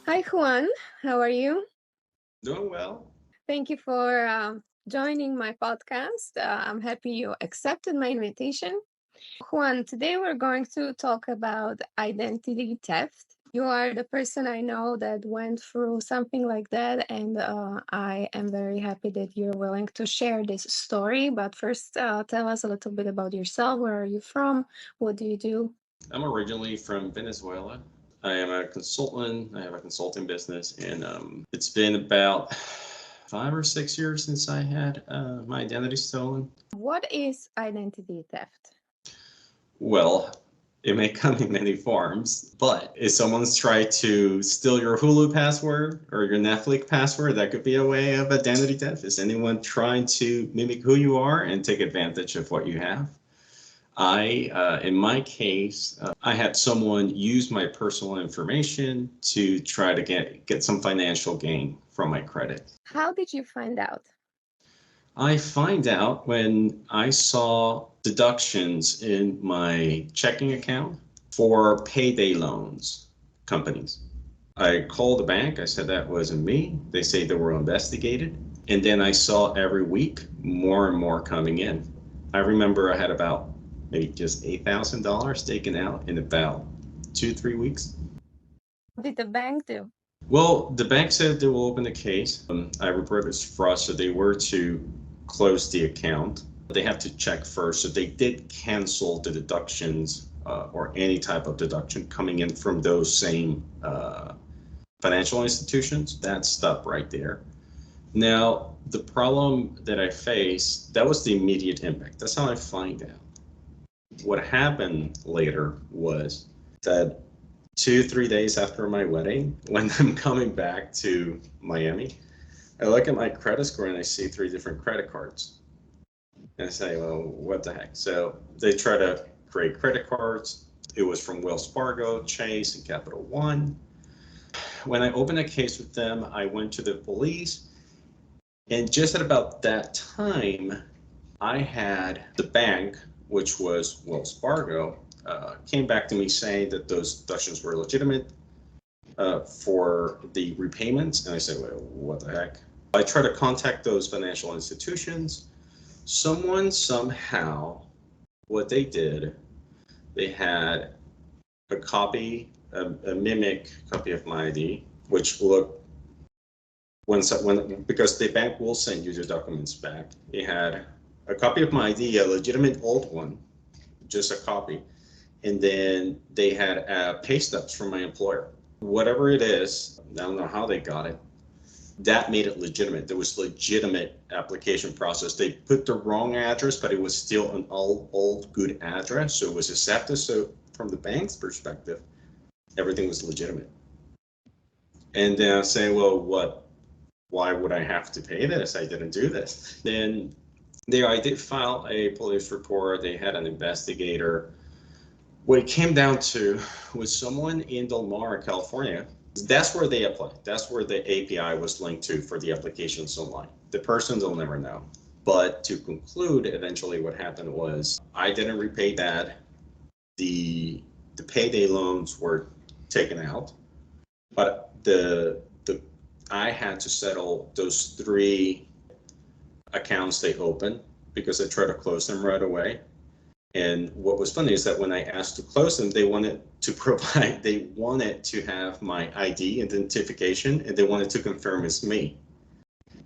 Hi, Juan. How are you? Doing well. Thank you for joining my podcast. I'm happy you accepted my invitation. Juan, today we're going to talk about identity theft. You are the person I know that went through something like that, and I am very happy that you're willing to share this story. But first, tell us a little bit about yourself. Where are you from? What do you do? I'm originally from Venezuela. I am a consultant. I have a consulting business, and it's been about 5 or 6 years since I had my identity stolen. What is identity theft? Well, it may come in many forms, but if someone's tried to steal your Hulu password or your Netflix password, that could be a way of identity theft. Is anyone trying to mimic who you are and take advantage of what you have? In my case, I had someone use my personal information to try to get some financial gain from my credit. How did you find out? I find out when I saw deductions in my checking account for payday loans companies. I called the bank. I said that wasn't me. They say they were investigated. And then I saw every week more and more coming in. I remember I had about maybe just $8,000 taken out in about 2, 3 weeks. What did the bank do? Well, the bank said they will open the case. I reported as fraud, so they were to close the account. They have to check first. So they did cancel the deductions or any type of deduction coming in from those same financial institutions. That stopped right there. Now, the problem that I faced, that was the immediate impact. That's how I find out. What happened later was that 2, 3 days after my wedding, when I'm coming back to Miami, I look at my credit score and I see 3 different credit cards. And I say, well, what the heck? So they try to create credit cards. It was from Wells Fargo, Chase, and Capital One. When I opened a case with them, I went to the police. And just at about that time, I had the bank, which was Wells Fargo, came back to me saying that those deductions were legitimate for the repayments. And I said, well, what the heck? I tried to contact those financial institutions. Someone somehow, what they did, they had a copy, a mimic copy of my ID, which looked, because the bank will send you the documents back. They had a copy of my ID, a legitimate old one, just a copy. And then they had pay stubs from my employer. Whatever it is, I don't know how they got it. That made it legitimate. There was legitimate application process. They put the wrong address, but it was still an old good address. So it was accepted. So from the bank's perspective, everything was legitimate. And then I say, well, why would I have to pay this? I didn't do this. Then I did file a police report. They had an investigator. What it came down to was someone in Del Mar, California. That's where they applied. That's where the API was linked to for the applications online. The person they'll never know. But to conclude, eventually what happened was I didn't repay that. The payday loans were taken out, but I had to settle those 3 accounts they opened because I tried to close them right away. And what was funny is that when I asked to close them, they wanted to have my ID identification, and they wanted to confirm it's me.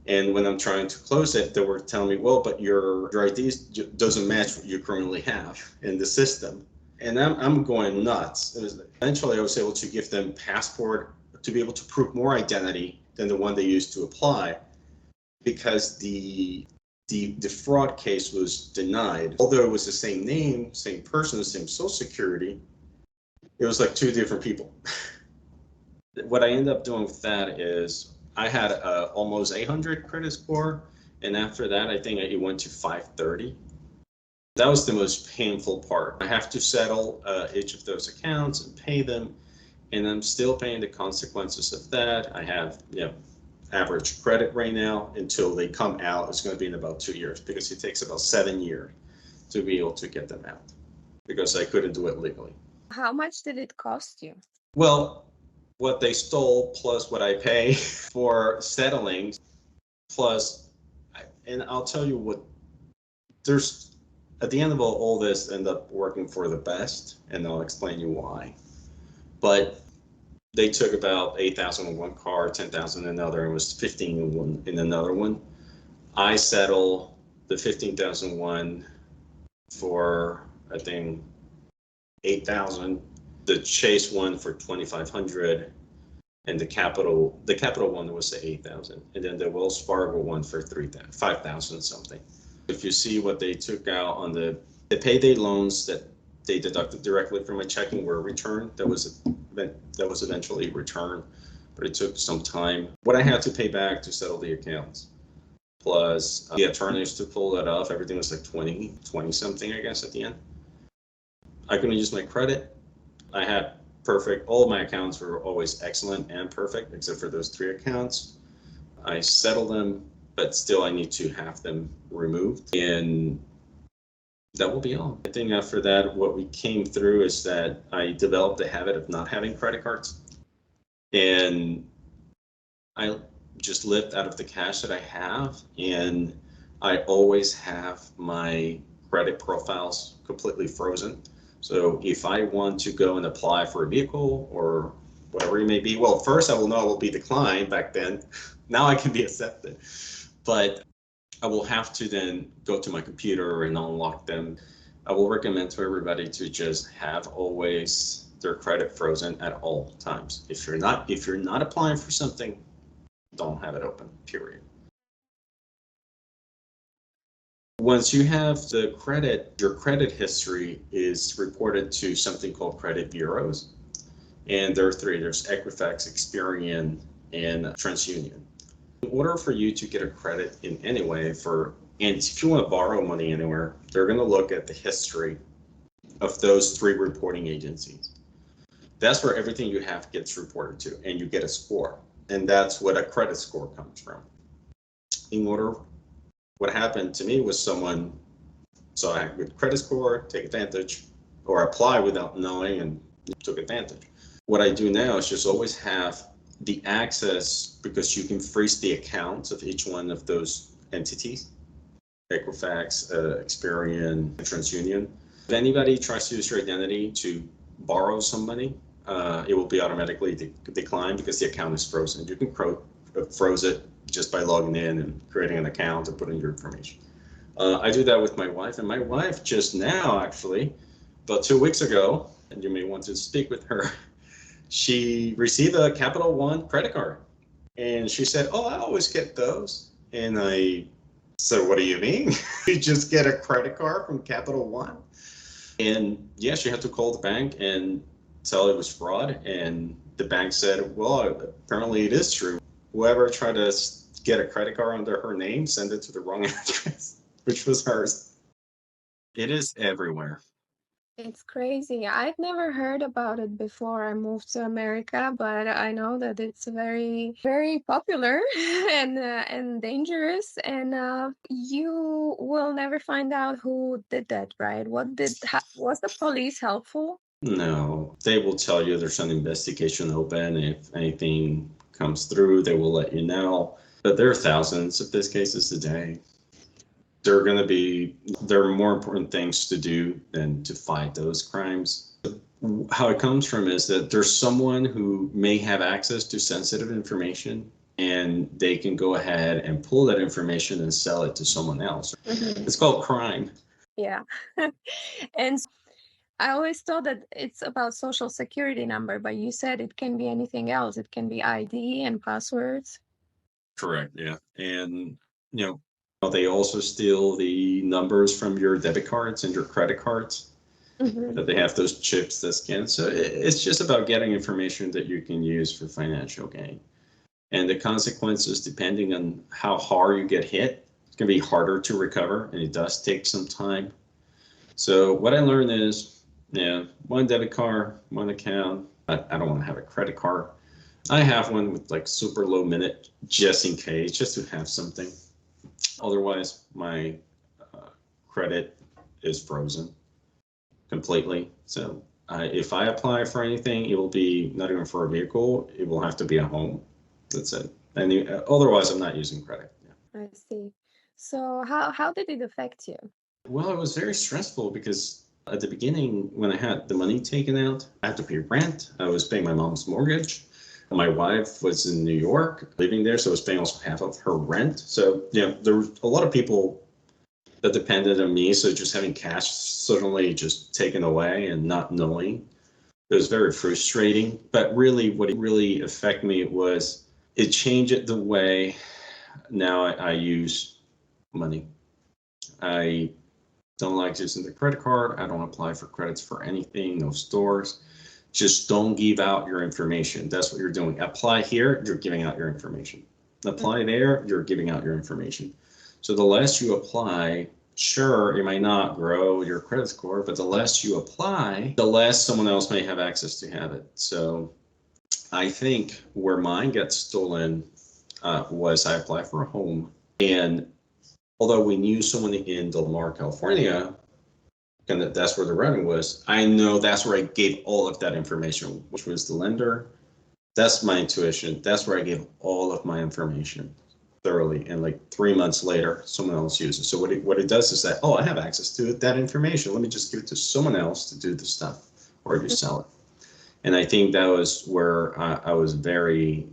And when I'm trying to close it, they were telling me, well, but your ID doesn't match what you currently have in the system. And I'm going nuts. Eventually, I was able to give them passport to be able to prove more identity than the one they used to apply, because the fraud case was denied. Although it was the same name, same person, same social security, it was like 2 different people. What I ended up doing with that is I had almost 800 credit score, and after that, I think it went to 530. That was the most painful part. I have to settle each of those accounts and pay them, and I'm still paying the consequences of that. I have, average credit right now until they come out. It's going to be in about 2 years because it takes about 7 years to be able to get them out because I couldn't do it legally. How much did it cost you? Well, what they stole plus what I pay for settling, plus, and I'll tell you what, there's at the end of all this end up working for the best, and I'll explain you why. But they took about 8,000 in one car, 10,000 in another, and it was 15 in another one. I settle the 15,001 for I think 8,000. The Chase one for 2,500, and the Capital one was the 8,000, and then the Wells Fargo one for 5,000 something. If you see what they took out on the payday loans that they deducted directly from my checking were returned, that was eventually returned, but it took some time. What I had to pay back to settle the accounts, plus the attorneys to pull that off, everything was like 20 something, I guess, at the end. I couldn't use my credit. I had perfect, all of my accounts were always excellent and perfect, except for those 3 accounts. I settled them, but still I need to have them removed, and that will be all. I think after that, what we came through is that I developed the habit of not having credit cards, and I just lived out of the cash that I have, and I always have my credit profiles completely frozen. So if I want to go and apply for a vehicle or whatever it may be, well, first I will know I will be declined back then. Now I can be accepted. But I will have to then go to my computer and unlock them. I will recommend to everybody to just have always their credit frozen at all times. If you're not applying for something, don't have it open, period. Once you have the credit, your credit history is reported to something called credit bureaus. And there are 3, there's Equifax, Experian, and TransUnion. In order for you to get a credit in any way and if you want to borrow money anywhere, they're going to look at the history of those 3 reporting agencies. That's where everything you have gets reported to, and you get a score. And that's what a credit score comes from. What happened to me was someone saw I had a good credit score, take advantage, or apply without knowing and took advantage. What I do now is just always have the access, because you can freeze the accounts of each one of those entities, Equifax, Experian, TransUnion. If anybody tries to use your identity to borrow some money, it will be automatically declined because the account is frozen. You can froze it just by logging in and creating an account and putting your information. I do that with my wife, and my wife just now, actually, about 2 weeks ago, and you may want to speak with her, she received a Capital One credit card, and she said, "Oh, I always get those." And I said, "What do you mean? You just get a credit card from Capital One?" And yeah, she had to call the bank and tell it was fraud, and the bank said, "Well, apparently it is true. Whoever tried to get a credit card under her name sent it to the wrong address," which was hers. It is everywhere. It's crazy. I've never heard about it before I moved to America, but I know that it's very, very popular and dangerous. And you will never find out who did that, right? Was the police helpful? No, they will tell you there's an investigation open. If anything comes through, they will let you know. But there are thousands of these cases a day. There are more important things to do than to fight those crimes. How it comes from is that there's someone who may have access to sensitive information, and they can go ahead and pull that information and sell it to someone else. Mhm. It's called crime. Yeah. And I always thought that it's about social security number, but you said it can be anything else. It can be ID and passwords. Correct. Yeah. And, they also steal the numbers from your debit cards and your credit cards. Mhm. That they have those chips that scan. So it's just about getting information that you can use for financial gain. And the consequences, depending on how hard you get hit, it's going to be harder to recover, and it does take some time. So what I learned is, one debit card, one account. I don't want to have a credit card. I have one with like super low minute, just in case, just to have something. Otherwise, my credit is frozen completely. So if I apply for anything, it will be not even for a vehicle. It will have to be a home. That's it. And otherwise, I'm not using credit. Yeah. I see. So how did it affect you? Well, it was very stressful because at the beginning, when I had the money taken out, I had to pay rent. I was paying my mom's mortgage. My wife was in New York living there, so I was paying also half of her rent. So, there were a lot of people that depended on me. So just having cash suddenly just taken away and not knowing, it was very frustrating. But really, what it really affected me was it changed the way now I use money. I don't like using the credit card. I don't apply for credits for anything, no stores. Just don't give out your information. That's what you're doing. Apply here, you're giving out your information. Apply there, you're giving out your information. So the less you apply, sure, it might not grow your credit score, but the less you apply, the less someone else may have access to have it. So I think where mine got stolen was I applied for a home. And although we knew someone in Del Mar, California, and that's where the running was, I know that's where I gave all of that information, which was the lender. That's my intuition. That's where I gave all of my information thoroughly. And like 3 months later, someone else uses it. So what it does is that, oh, I have access to that information. Let me just give it to someone else to do the stuff or to sell it. And I think that was where I was very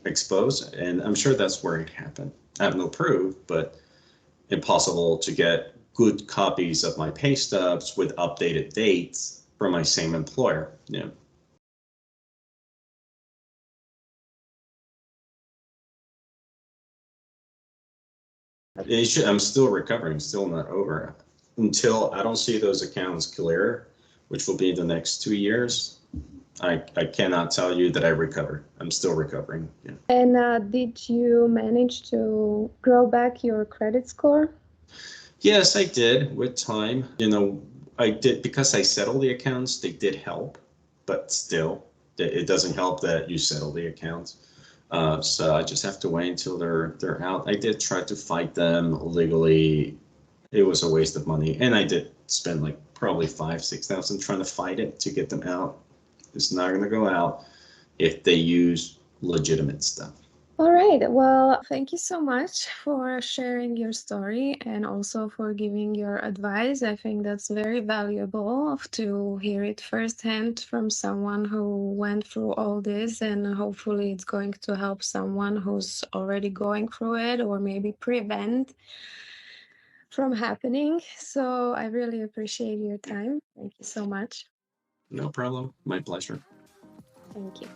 exposed. And I'm sure that's where it happened. I have no proof, but impossible to get good copies of my pay stubs with updated dates from my same employer. Yeah. I'm still recovering, still not over. Until I don't see those accounts clear, which will be the next 2 years, I cannot tell you that I recovered. I'm still recovering. Yeah. And did you manage to grow back your credit score? Yes, I did with time. I did because I settled the accounts, they did help, but still, it doesn't help that you settle the accounts. So I just have to wait until they're out. I did try to fight them legally. It was a waste of money, and I did spend like probably 5,000-6,000 trying to fight it to get them out. It's not going to go out if they use legitimate stuff. All right. Well, thank you so much for sharing your story and also for giving your advice. I think that's very valuable to hear it firsthand from someone who went through all this, and hopefully it's going to help someone who's already going through it or maybe prevent from happening. So I really appreciate your time. Thank you so much. No problem. My pleasure. Thank you.